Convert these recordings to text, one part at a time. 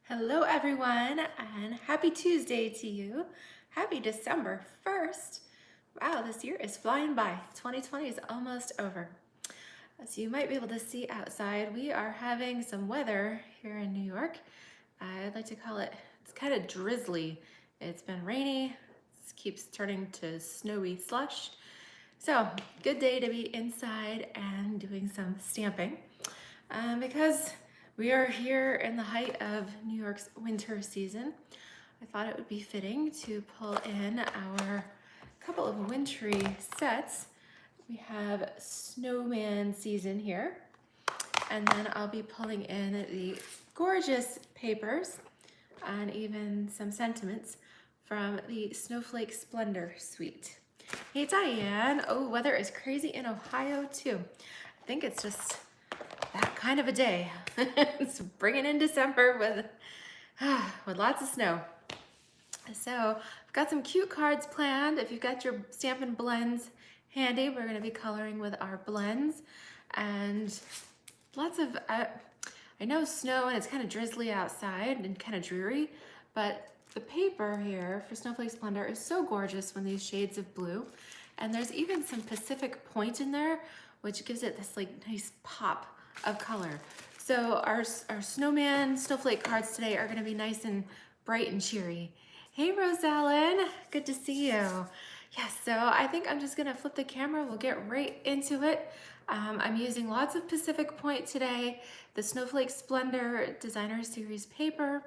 Hello everyone and happy Tuesday to you. Happy December 1st. Wow, this year is flying by. 2020 is almost over. As you might be able to see outside, we are having some weather here in New York. I'd like to call it, it's kind of drizzly. It's been rainy, it keeps turning to snowy slush. So, good day to be inside and doing some stamping because we are here in the height of New York's winter season. I thought it would be fitting to pull in our couple of wintry sets. We have Snowman season here, and then I'll be pulling in the gorgeous papers and even some sentiments from the Snowflake Splendor suite. Hey Diane, oh, weather is crazy in Ohio too. I think it's just that kind of a day. It's bringing in December with lots of snow. So I've got some cute cards planned. If you've got your Stampin' Blends handy, we're going to be coloring with our blends and lots of, I know snow and it's kind of drizzly outside and kind of dreary, but the paper here for Snowflake Splendor is so gorgeous when these shades of blue. And there's even some Pacific Point in there, which gives it this like nice pop of color. So our Snowman Snowflake cards today are going to be nice and bright and cheery. Hey Rosellen, good to see you. Yes, so I think I'm just going to flip the camera. We'll get right into it. I'm using lots of Pacific Point today, the Snowflake Splendor Designer Series paper,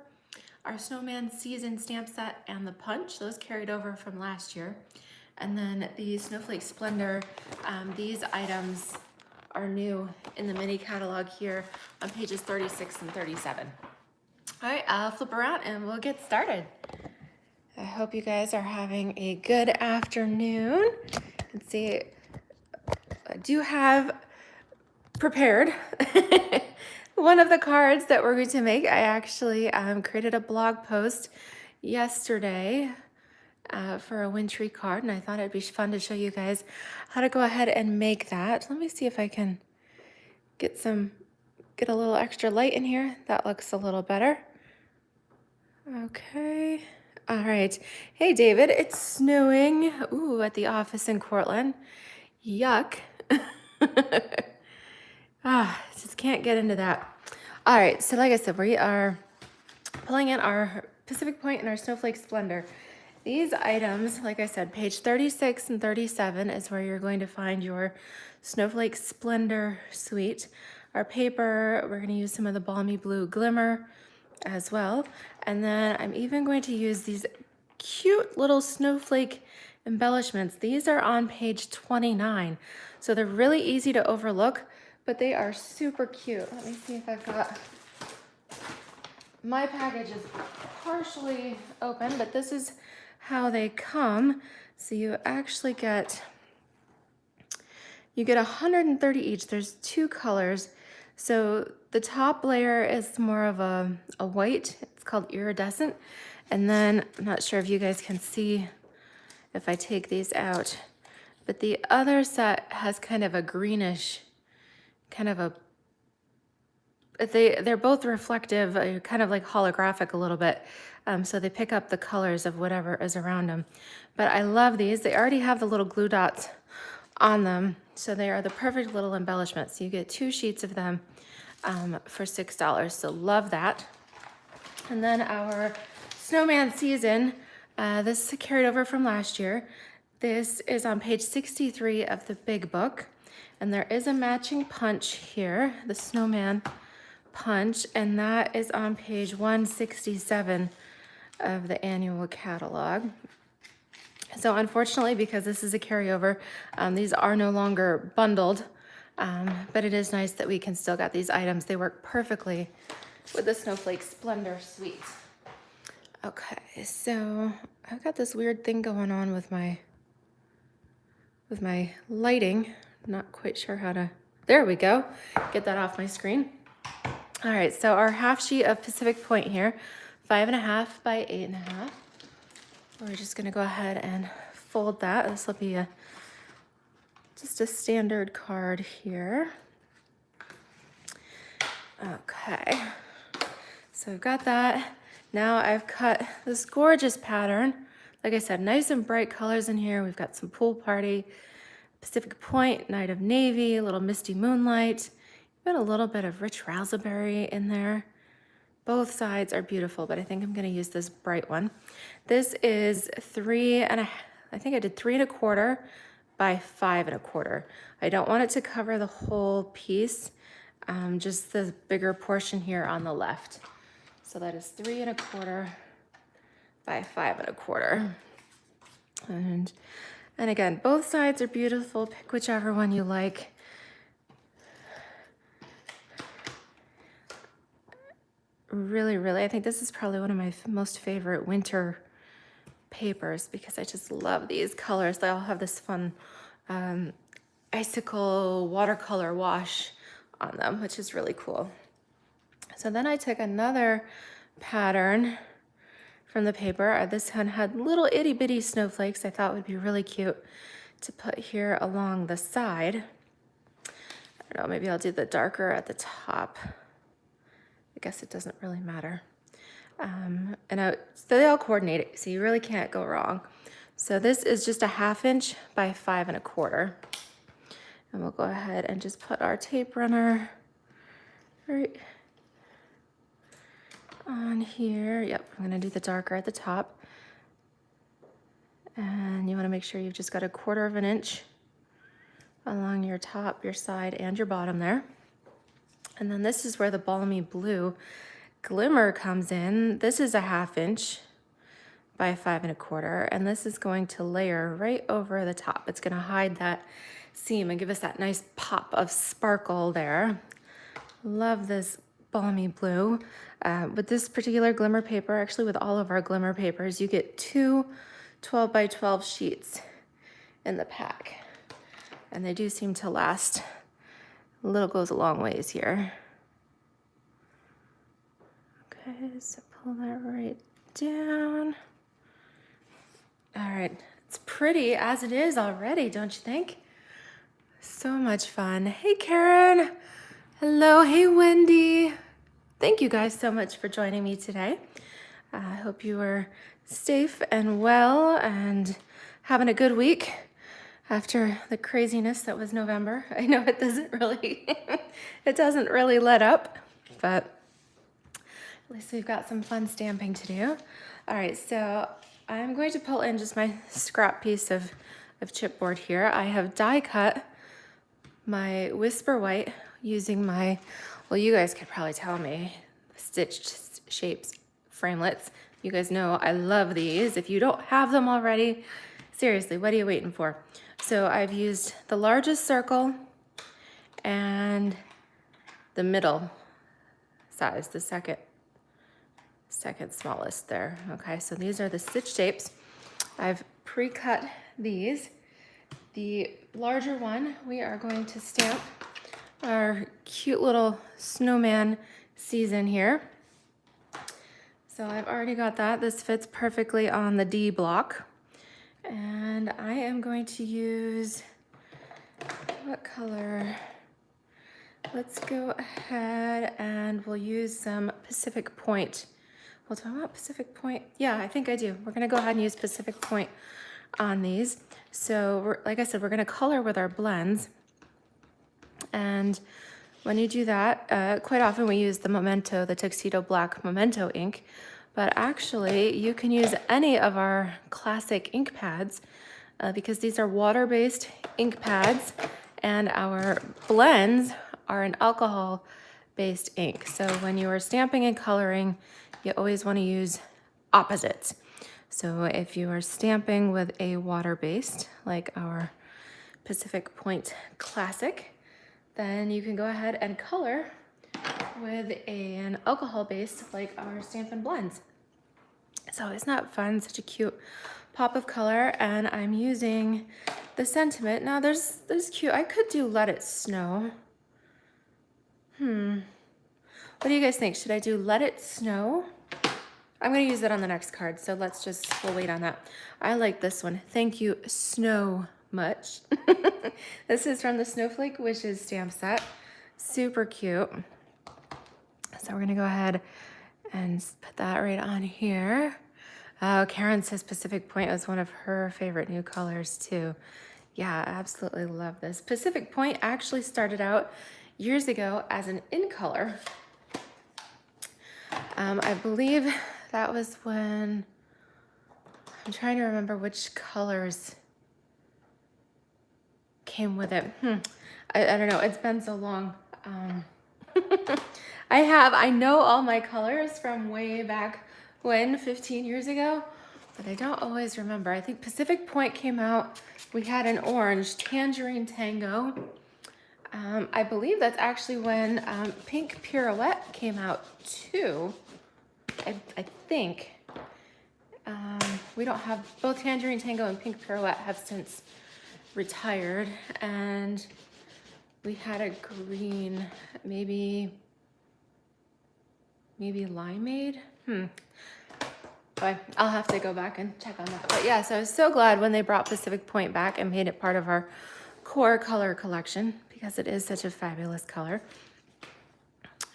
our Snowman Season stamp set, and the punch. Those carried over from last year. And then the Snowflake Splendor, these items are new in the mini catalog here on pages 36 and 37. All right, I'll flip around and we'll get started. I hope you guys are having a good afternoon. Let's see, I do have prepared one of the cards that we're going to make. I actually created a blog post yesterday for a wintry card, and I thought it'd be fun to show you guys how to go ahead and make that. Let me see if I can get a little extra light in here. That looks a little better. Okay. All right. Hey, David, it's snowing. Ooh, at the office in Cortland. Yuck. Just can't get into that. All right. So like I said, we are pulling in our Pacific Point and our Snowflake Splendor. These items, like I said, page 36 and 37 is where you're going to find your Snowflake Splendor suite. Our paper, we're going to use some of the Balmy Blue Glimmer as well. And then I'm even going to use these cute little snowflake embellishments. These are on page 29. So they're really easy to overlook, but they are super cute. Let me see if I've got... My package is partially open, but this is how they come. So you actually get 130 each. There's two colors. So the top layer is more of a white. It's called iridescent. And then I'm not sure if you guys can see if I take these out, but the other set has kind of a greenish, kind of a, they're both reflective, kind of like holographic a little bit. So they pick up the colors of whatever is around them. But I love these. They already have the little glue dots on them. So they are the perfect little embellishments. So you get 2 sheets of them for $6. So love that. And then our Snowman season, this is carried over from last year. This is on page 63 of the big book. And there is a matching punch here, the Snowman punch, and that is on page 167 of the annual catalog. So unfortunately, because this is a carryover, these are no longer bundled, but it is nice that we can still get these items. They work perfectly with the Snowflake Splendor suite. Okay, so I've got this weird thing going on with my lighting. Not quite sure how to, there we go, get that off my screen. All right, so our half sheet of Pacific Point here, 5.5 by 8.5. We're just gonna go ahead and fold that. This will be just a standard card here. Okay, So I've got that. Now I've cut this gorgeous pattern. Like I said, nice and bright colors in here. We've got some pool party, Pacific Point, Night of Navy, a little misty moonlight, even a little bit of rich raspberry in there. Both sides are beautiful, but I think I'm gonna use this bright one. This is I think I did 3¼ by 5¼ I don't want it to cover the whole piece, just the bigger portion here on the left. So that is 3¼ by 5¼ And again, both sides are beautiful. Pick whichever one you like. Really, I think this is probably one of my most favorite winter papers because I just love these colors. They all have this fun icicle watercolor wash on them, which is really cool. So then I took another pattern from the paper. This one had little itty bitty snowflakes I thought would be really cute to put here along the side. I don't know, maybe I'll do the darker at the top. I guess it doesn't really matter. So they all coordinate, so you really can't go wrong. So this is just a 1/2 inch by 5¼ And we'll go ahead and just put our tape runner right on here. Yep, I'm gonna do the darker at the top. And you wanna make sure you've just got 1/4 inch along your top, your side, and your bottom there. And then this is where the balmy blue glimmer comes in. This is a 1/2 inch by 5¼ and this is going to layer right over the top. It's gonna hide that seam and give us that nice pop of sparkle there. Love this balmy blue. With this particular glimmer paper, actually with all of our glimmer papers, you get 2 12 by 12 sheets in the pack. And they do seem to last. A little goes a long ways here. Okay, so pull that right down. All right, it's pretty as it is already, don't you think? So much fun. Hey, Karen. Hello, hey, Wendy. Thank you guys so much for joining me today. I hope you were safe and well and having a good week after the craziness that was November. I know it doesn't really let up, but at least we've got some fun stamping to do. All right, so I'm going to pull in just my scrap piece of chipboard here. I have die cut my Whisper White using my, well, you guys could probably tell me, stitched shapes framelits. You guys know I love these. If you don't have them already, seriously, what are you waiting for? So I've used the largest circle and the middle size, the second smallest there. Okay, so these are the stitch shapes. I've pre-cut these. The larger one, we are going to stamp our cute little snowman season here. So I've already got that. This fits perfectly on the D block. And I am going to use, what color? Let's go ahead and we'll use some Pacific Point. Well, do I want Pacific Point? Yeah, I think I do. We're gonna go ahead and use Pacific Point on these. So like I said, we're gonna color with our blends. And when you do that, quite often we use the Memento, the Tuxedo Black Memento ink, but actually you can use any of our classic ink pads because these are water-based ink pads and our blends are an alcohol-based ink. So when you are stamping and coloring, you always want to use opposites. So if you are stamping with a water-based, like our Pacific Point Classic, then you can go ahead and color with an alcohol-based, like our Stampin' Blends. So isn't that fun? Such a cute pop of color. And I'm using the Sentiment. Now there's cute, I could do Let It Snow. What do you guys think? Should I do Let It Snow? I'm gonna use that on the next card, so we'll wait on that. I like this one. Thank you so much. This is from the Snowflake Wishes stamp set. Super cute. So we're gonna go ahead and put that right on here. Oh, Karen says Pacific Point was one of her favorite new colors too. Yeah, I absolutely love this. Pacific Point actually started out years ago as an in color. I believe that was when, I'm trying to remember which colors came with it. I don't know, it's been so long. I know all my colors from way back when, 15 years ago, but I don't always remember. I think Pacific Point came out, we had an orange, Tangerine Tango. I believe that's actually when Pink Pirouette came out too. I think. We don't have, both Tangerine Tango and Pink Pirouette have since retired, and we had a green, maybe Limeade? But I'll have to go back and check on that. But yeah, so I was so glad when they brought Pacific Point back and made it part of our core color collection because it is such a fabulous color.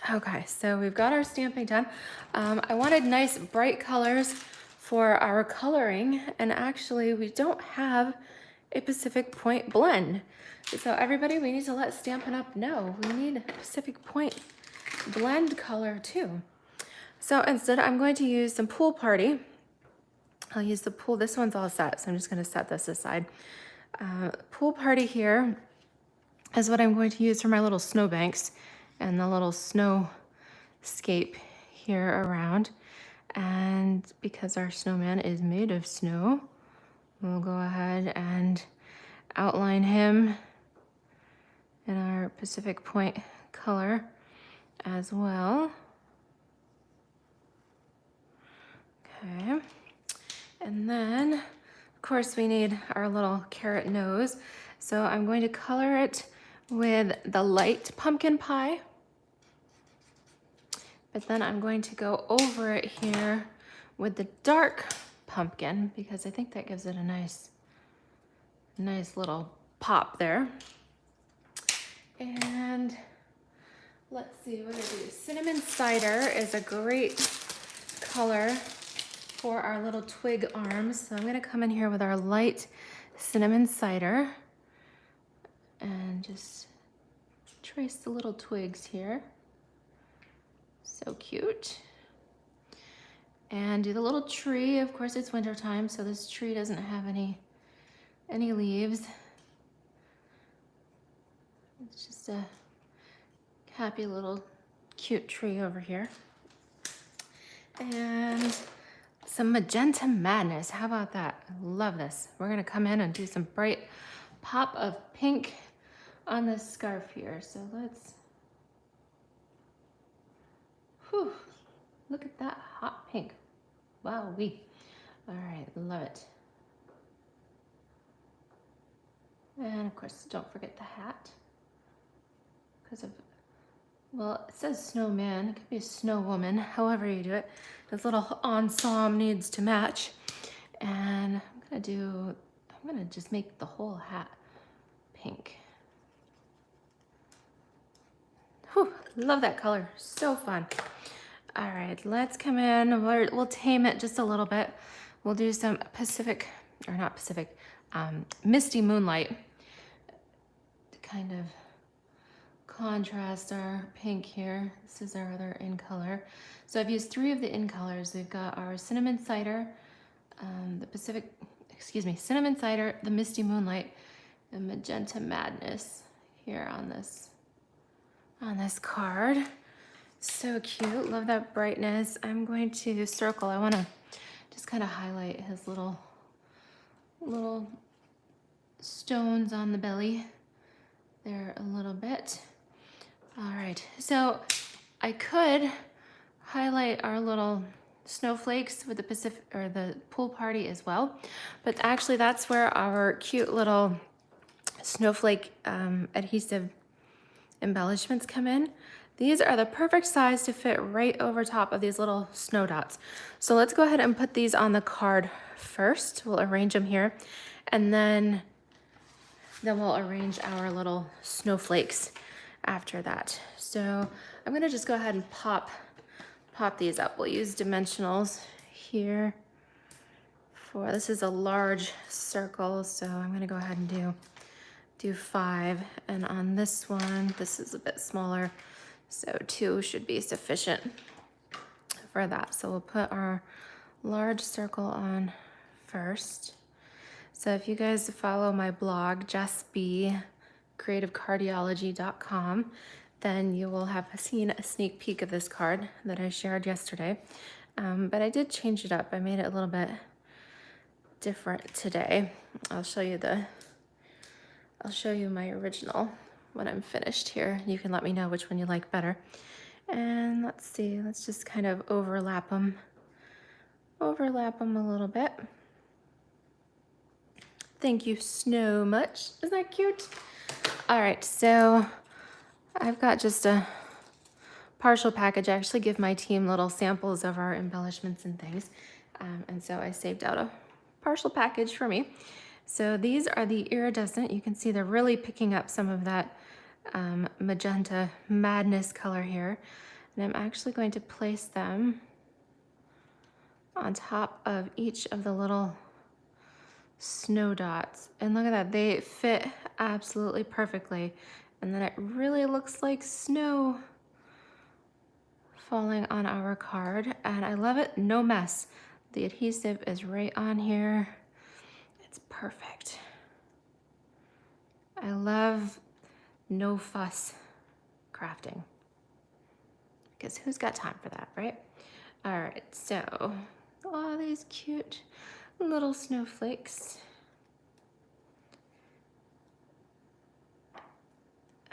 Okay, so we've got our stamping done. I wanted nice bright colors for our coloring, and actually we don't have a Pacific Point blend. So everybody, we need to let Stampin' Up! Know we need a Pacific Point blend color too. So instead I'm going to use some Pool Party. I'll use the pool, this one's all set, so I'm just gonna set this aside. Pool Party here is what I'm going to use for my little snowbanks and the little snowscape here around. And because our snowman is made of snow, we'll go ahead and outline him in our Pacific Point color as well. Okay, and then of course we need our little carrot nose. So I'm going to color it with the light pumpkin pie. But then I'm going to go over it here with the dark pumpkin because I think that gives it a nice little pop there. And let's see what I do. Cinnamon Cider is a great color for our little twig arms. So I'm gonna come in here with our light Cinnamon Cider and just trace the little twigs here. So cute. And do the little tree. Of course it's winter time, so this tree doesn't have any leaves. It's just a happy little cute tree over here. And some Magenta Madness. How about that? I love this. We're gonna come in and do some bright pop of pink on this scarf here. So let's, whew, look at that hot pink. Wow-wee. All right, love it. And of course, don't forget the hat. Because of, well, it says snowman, it could be a snow woman, however you do it. This little ensemble needs to match. And I'm gonna just make the whole hat pink. Whew, love that color, so fun. All right, let's come in, we'll tame it just a little bit. We'll do some Misty Moonlight to kind of contrast our pink here. This is our other in color. So I've used 3 of the in colors. We've got our Cinnamon Cider, Cinnamon Cider, the Misty Moonlight, and Magenta Madness here on this card. So cute, love that brightness. I'm going to circle. I want to just kind of highlight his little stones on the belly there a little bit. All right, so I could highlight our little snowflakes with the Pool Party as well, but actually that's where our cute little snowflake adhesive embellishments come in. These are the perfect size to fit right over top of these little snow dots. So let's go ahead and put these on the card first. We'll arrange them here, and then we'll arrange our little snowflakes after that. So I'm gonna just go ahead and pop pop these up. We'll use dimensionals here this is a large circle, so I'm gonna go ahead and do 5. And on this one, this is a bit smaller, so 2 should be sufficient for that. So we'll put our large circle on first. So if you guys follow my blog, creativecardiology.com, then you will have seen a sneak peek of this card that I shared yesterday. But I did change it up. I made it a little bit different today. I'll show you my original when I'm finished here. You can let me know which one you like better. And let's see, let's just kind of overlap them a little bit. Thank you so much. Isn't that cute? All right, so I've got just a partial package. I actually give my team little samples of our embellishments and things. And so I saved out a partial package for me. So these are the iridescent. You can see they're really picking up some of that magenta madness color here. And I'm actually going to place them on top of each of the little snow dots. And look at that, they fit absolutely perfectly. And then it really looks like snow falling on our card. And I love it, no mess. The adhesive is right on here. It's perfect. I love no fuss crafting, because who's got time for that, right? All right, so all these cute little snowflakes.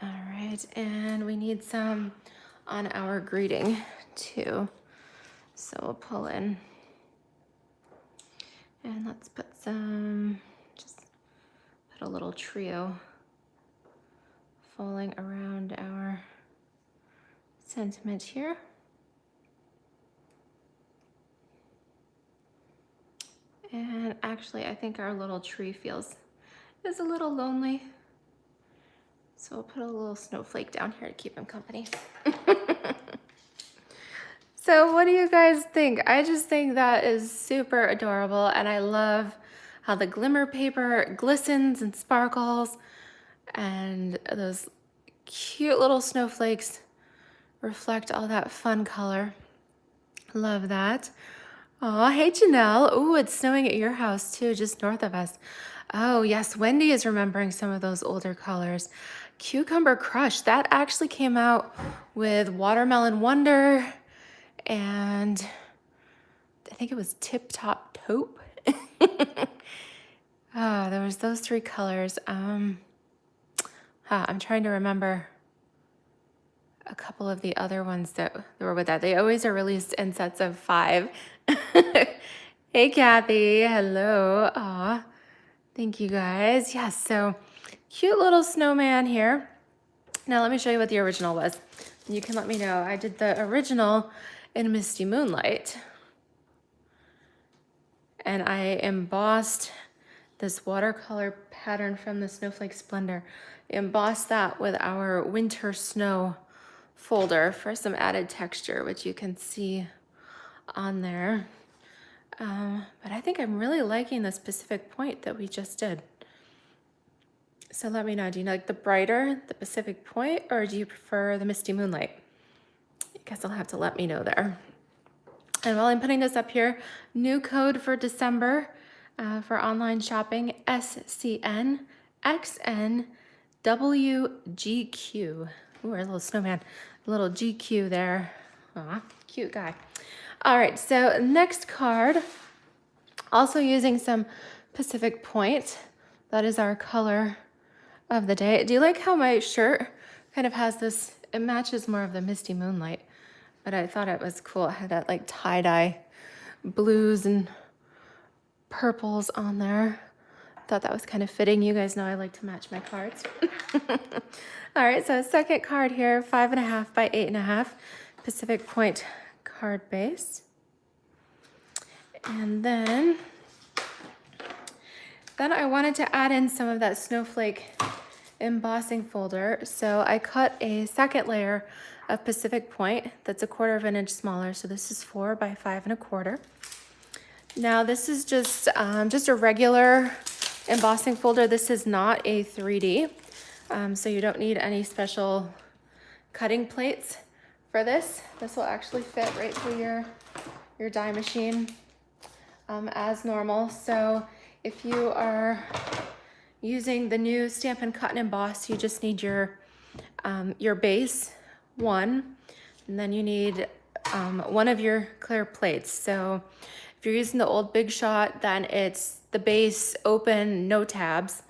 All right, and we need some on our greeting too. So we'll pull in. And let's put just put a little trio falling around our sentiment here. And actually, I think our little tree is a little lonely. So we'll put a little snowflake down here to keep him company. So what do you guys think? I just think that is super adorable, and I love how the glimmer paper glistens and sparkles, and those cute little snowflakes reflect all that fun color. Love that. Oh, hey Janelle. Oh, it's snowing at your house too, just north of us. Oh yes, Wendy is remembering some of those older colors. Cucumber Crush, that actually came out with Watermelon Wonder, and I think it was Tip Top Taupe. Oh, there was those 3 colors. I'm trying to remember a couple of the other ones that were with that. They always are released in sets of 5. Hey, Kathy. Hello. Aw, thank you guys. Yes, so cute little snowman here. Now let me show you what the original was. You can let me know. I did the original in Misty Moonlight, and I embossed this watercolor pattern from the Snowflake Splendor. Embossed that with our winter snow folder for some added texture, which you can see on there. But I think I'm really liking the specific point that we just did. So let me know, do you like the brighter, the Pacific Point, or do you prefer the Misty Moonlight? I guess I'll have to let me know there. And while I'm putting this up here, new code for December for online shopping, SCNXNWGQ. Ooh, there's a little snowman, a little GQ there. Aw, cute guy. All right, so next card, also using some Pacific Point. That is our color of the day. Do you like how my shirt kind of has this, it matches more of the Misty Moonlight, but I thought it was cool. It had that like tie-dye blues and purples on there. Thought that was kind of fitting. You guys know I like to match my cards. All right, so second card here, 5.5 by 8.5, Pacific Point card base. And then I wanted to add in some of that snowflake embossing folder. So I cut a second layer of Pacific Point that's 1/4 of an inch smaller. So this is 4 by 5 1/4. Now this is just a regular embossing folder. This is not a 3D, so you don't need any special cutting plates for this. This will actually fit right through your die machine as normal. So if you are using the new Stampin' Cut and Emboss, you just need your base, one, and then you need one of your clear plates. So if you're using the old Big Shot, then it's the base, open, no tabs,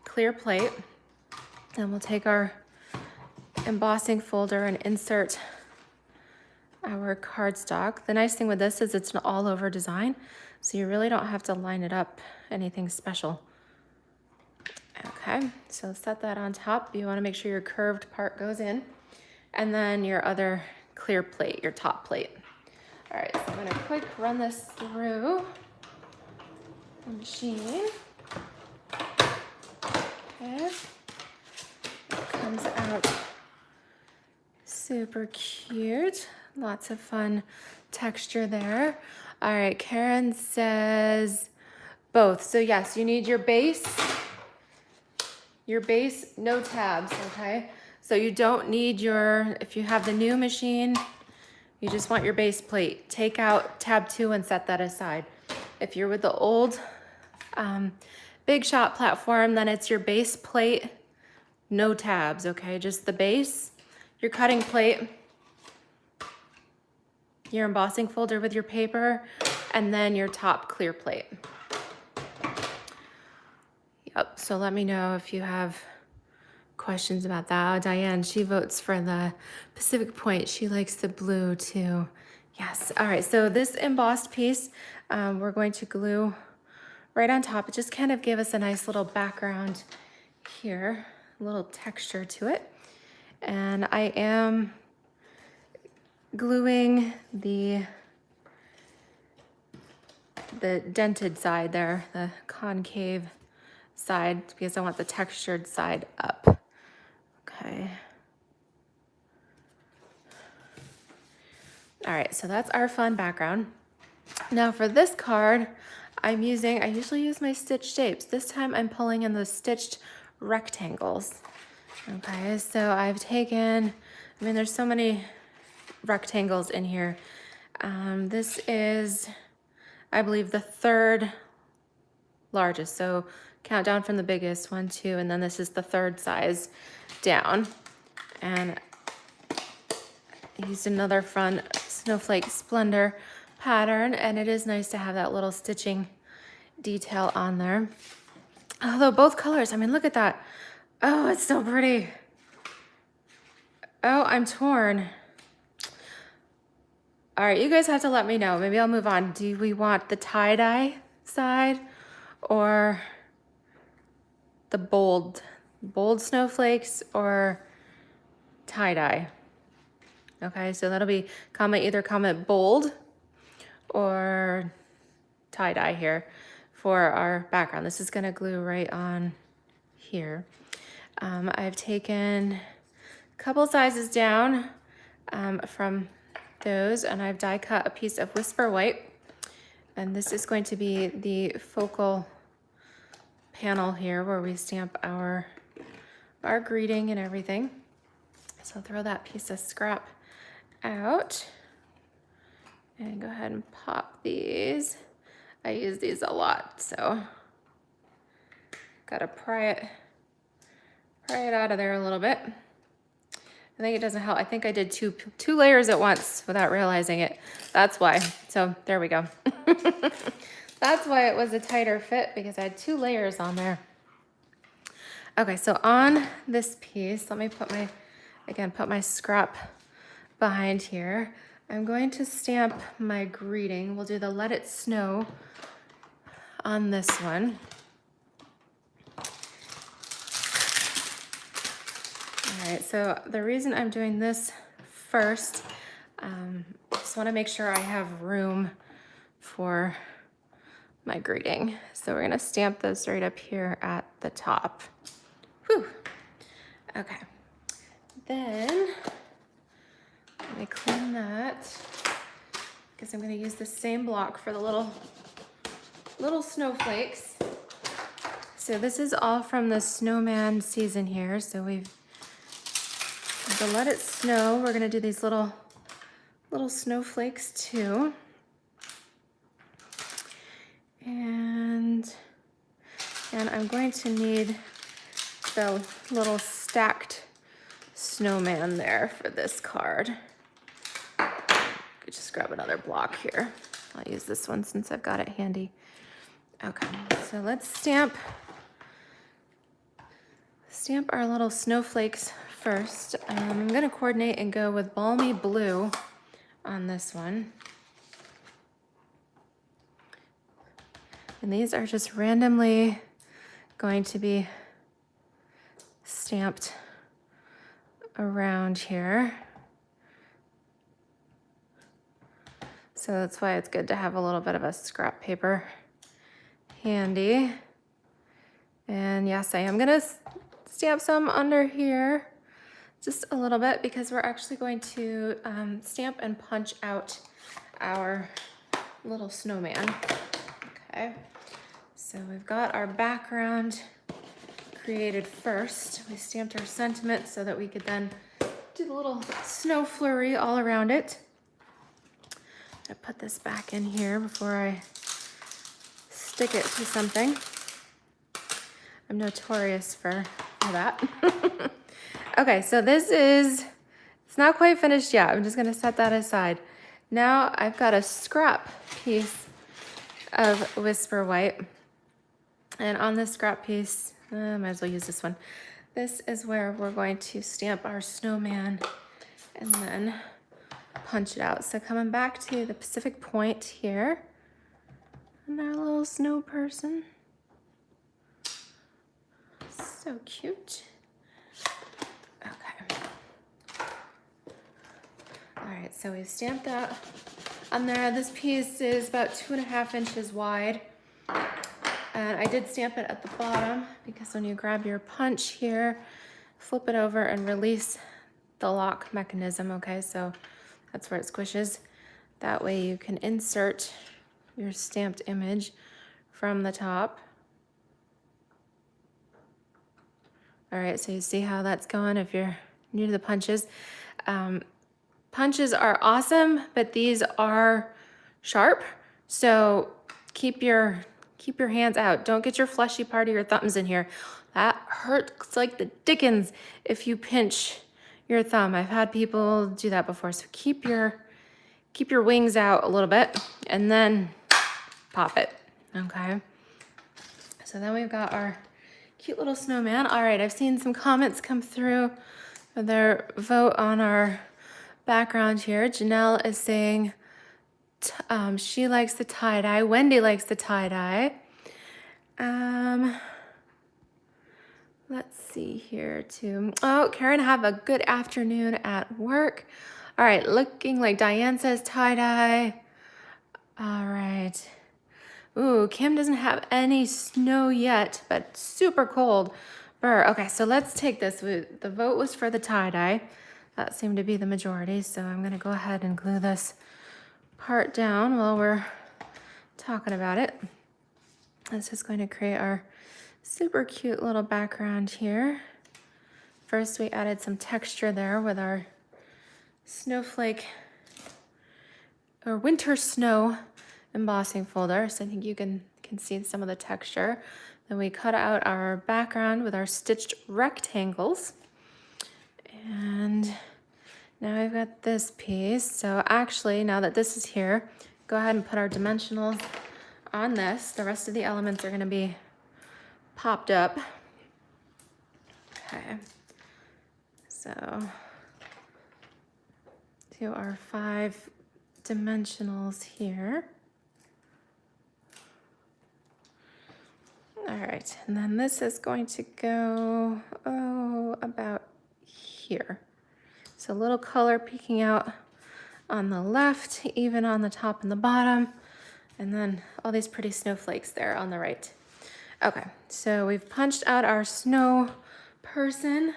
clear plate. Then we'll take our embossing folder and insert our cardstock. The nice thing with this is it's an all over design, so you really don't have to line it up anything special. Okay, so set that on top. You want to make sure your curved part goes in, and then your other clear plate, your top plate. All right, so I'm going to quick run this through the machine. Okay, it comes out super cute. Lots of fun texture there. All right, Karen says both. So yes, you need your base, no tabs, okay? So you don't need if you have the new machine, you just want your base plate. Take out tab 2 and set that aside. If you're with the old Big Shot platform, then it's your base plate, no tabs, okay? Just the base, your cutting plate, your embossing folder with your paper, and then your top clear plate. Yep, so let me know if you have questions about that. Oh, Diane, she votes for the Pacific Point. She likes the blue too. Yes, all right, so this embossed piece, we're going to glue right on top. It just kind of gave us a nice little background here, a little texture to it. And I am gluing the dented side there, the concave side, because I want the textured side up. Okay. All right, so that's our fun background. Now for this card, I usually use my stitch shapes. This time I'm pulling in the stitched rectangles. Okay, so I've taken, there's so many rectangles in here. This is, I believe, the 3rd largest. So count down from the biggest, 1, 2, and then this is the 3rd size down. And I used another fun Snowflake Splendor pattern, and it is nice to have that little stitching detail on there. Although both colors, look at that. Oh, it's so pretty. Oh, I'm torn. All right, you guys have to let me know. Maybe I'll move on. Do we want the tie-dye side or the bold snowflakes or tie-dye? Okay, so that'll be either comment bold or tie-dye here for our background. This is gonna glue right on here. I've taken a couple sizes down from those, and I've die cut a piece of Whisper White, and this is going to be the focal panel here where we stamp our greeting and everything. So throw that piece of scrap out and go ahead and pop these. I use these a lot, so gotta pry it out of there a little bit. I think it doesn't help. I think I did two layers at once without realizing it. That's why. So there we go. That's why it was a tighter fit, because I had 2 layers on there. Okay, so on this piece, let me put my scrap behind here. I'm going to stamp my greeting. We'll do the Let It Snow on this one. All right, so the reason I'm doing this first, I just want to make sure I have room for my greeting. So we're gonna stamp this right up here at the top. Whew. Okay. Then Let me clean that, because I'm going to use the same block for the little snowflakes. So this is all from the snowman season here. So we've to let it snow. We're going to do these little snowflakes too. And I'm going to need the little stacked snowman there for this card. Could just grab another block here. I'll use this one since I've got it handy. Okay, so let's stamp our little snowflakes first. I'm gonna coordinate and go with Balmy Blue on this one. And these are just randomly going to be stamped around here. So that's why it's good to have a little bit of a scrap paper handy. And yes, I am gonna stamp some under here, just a little bit, because we're actually going to stamp and punch out our little snowman. Okay, so we've got our background created first. We stamped our sentiment so that we could then do the little snow flurry all around it. I put this back in here before I stick it to something. I'm notorious for that. Okay, so it's not quite finished yet. I'm just gonna set that aside. Now I've got a scrap piece of Whisper White. And on this scrap piece, I might as well use this one. This is where we're going to stamp our snowman and then punch it out. So coming back to the Pacific Point here, and our little snow person. So cute. Okay. All right, so we've stamped that on there. This piece is about 2.5 inches wide. And I did stamp it at the bottom because when you grab your punch here, flip it over and release the lock mechanism, okay? So that's where it squishes. That way you can insert your stamped image from the top. All right, so you see how that's going if you're new to the punches. Punches are awesome, but these are sharp. So keep your hands out. Don't get your fleshy part of your thumbs in here. That hurts like the dickens if you pinch your thumb. I've had people do that before. So keep your wings out a little bit and then pop it, okay? So then we've got our cute little snowman. All right, I've seen some comments come through for their vote on our background here. Janelle is saying she likes the tie-dye. Wendy likes the tie-dye. Let's see here too. Oh, Karen, have a good afternoon at work. All right, looking like Diane says tie-dye. All right. Ooh, Kim doesn't have any snow yet, but super cold. Brr. Okay, so let's take this. The vote was for the tie-dye. That seemed to be the majority, so I'm gonna go ahead and glue this part down while we're talking about it. This is going to create our super cute little background here. First, we added some texture there with our snowflake or winter snow embossing folder. So I think you can see some of the texture. Then we cut out our background with our stitched rectangles. And now I've got this piece. So actually, now that this is here, go ahead and put our dimensionals on this. The rest of the elements are gonna be popped up. Okay, so to our 5 dimensionals here. All right, and then this is going to go, about here. So a little color peeking out on the left, even on the top and the bottom, and then all these pretty snowflakes there on the right. Okay, so we've punched out our snow person.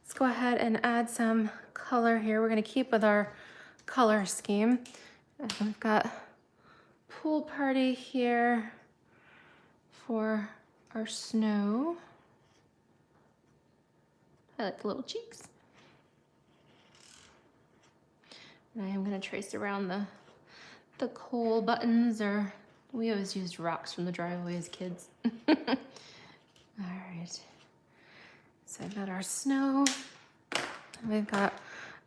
Let's go ahead and add some color here. We're gonna keep with our color scheme. And we've got pool party here for our snow. I like the little cheeks. And I am gonna trace around the coal buttons, or we always used rocks from the driveway as kids. All right, so I've got our snow. We've got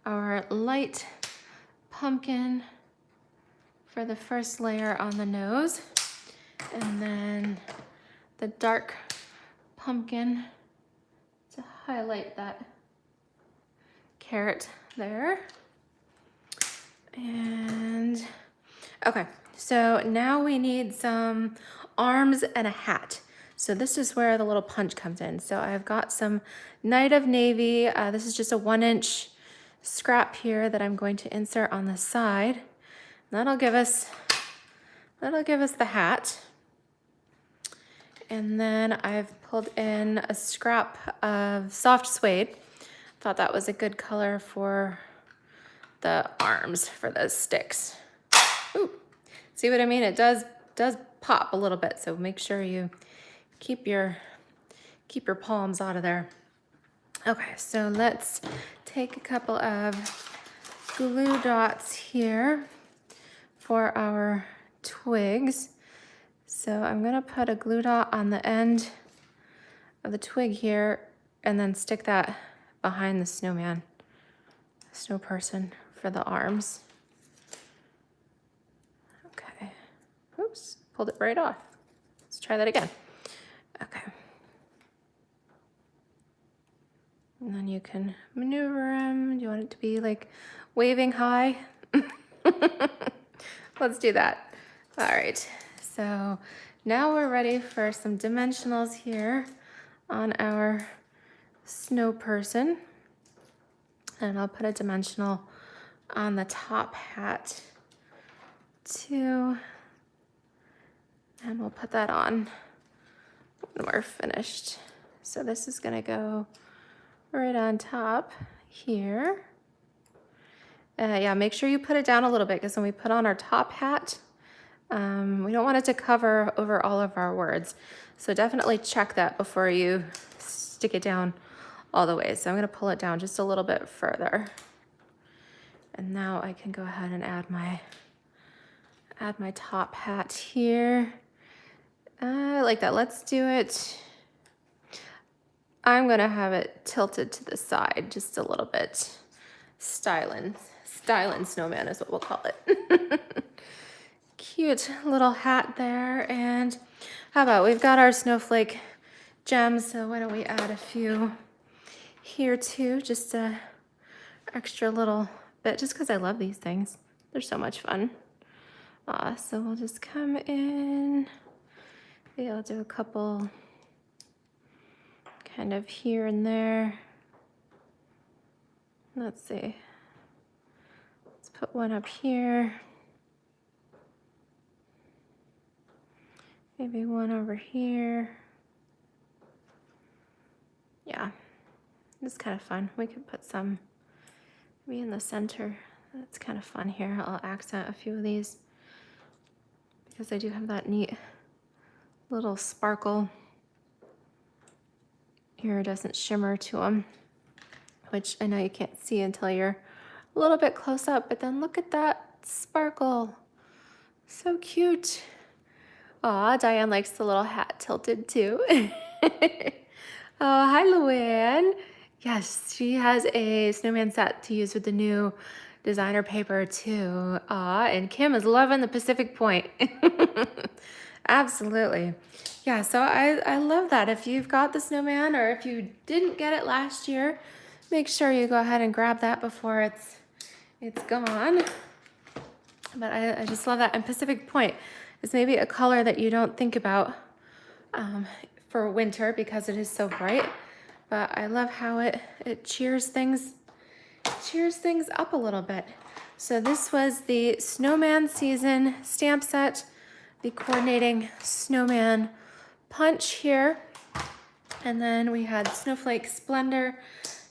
our light pumpkin for the first layer on the nose, and then the dark pumpkin to highlight that carrot there. And okay, so now we need some arms and a hat. So this is where the little punch comes in. So I've got some Night of Navy. This is just a 1-inch scrap here that I'm going to insert on the side. That'll give us the hat. And then I've pulled in a scrap of soft suede. Thought that was a good color for the arms for the sticks. Ooh, see what I mean? It does pop a little bit, so make sure you keep your palms out of there. Okay, so let's take a couple of glue dots here for our twigs. So I'm gonna put a glue dot on the end of the twig here and then stick that behind the snowman, snow person for the arms. Okay, oops, pulled it right off. Let's try that again. Okay. And then you can maneuver him. Do you want it to be like waving high? Let's do that. All right, so now we're ready for some dimensionals here on our snow person. And I'll put a dimensional on the top hat too. And we'll put that on when we're finished. So this is gonna go right on top here. Yeah, make sure you put it down a little bit, because when we put on our top hat, we don't want it to cover over all of our words. So definitely check that before you stick it down all the way. So I'm gonna pull it down just a little bit further. And now I can go ahead and add my top hat here. I like that. Let's do it. I'm gonna have it tilted to the side just a little bit. Styling snowman is what we'll call it. Cute little hat there. And how about, we've got our snowflake gems, so why don't we add a few here too, just a extra little bit, just because I love these things. They're so much fun. So we'll just come in. Maybe I'll do a couple kind of here and there. Let's see. Let's put one up here. Maybe one over here. Yeah, it's kind of fun. We could put some maybe in the center. That's kind of fun here. I'll accent a few of these because I do have that neat little sparkle iridescent shimmer to them, which I know you can't see until you're a little bit close up, but then look at that sparkle. So cute. Aw, Diane likes the little hat tilted too. Oh, hi, Luann. Yes, she has a snowman set to use with the new designer paper too. Aw, and Kim is loving the Pacific Point. Absolutely. Yeah, so I love that. If you've got the snowman, or if you didn't get it last year, make sure you go ahead and grab that before it's gone. But I just love that. And Pacific Point is maybe a color that you don't think about for winter because it is so bright. But I love how it cheers things up a little bit. So this was the Snowman Season stamp set, the coordinating snowman punch here. And then we had Snowflake Splendor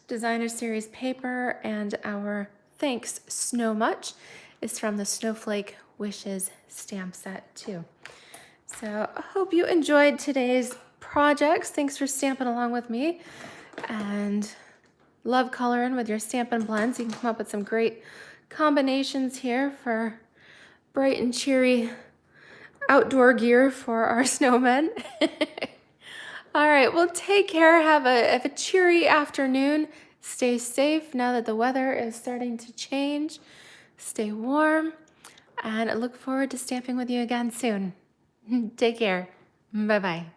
Designer Series paper and our Thanks So Much is from the Snowflake Wishes stamp set too. So I hope you enjoyed today's projects. Thanks for stamping along with me, and love coloring with your Stampin' Blends. You can come up with some great combinations here for bright and cheery outdoor gear for our snowmen. All right, well, take care. Have a cheery afternoon. Stay safe now that the weather is starting to change. Stay warm, and I look forward to stamping with you again soon. Take care. Bye-bye.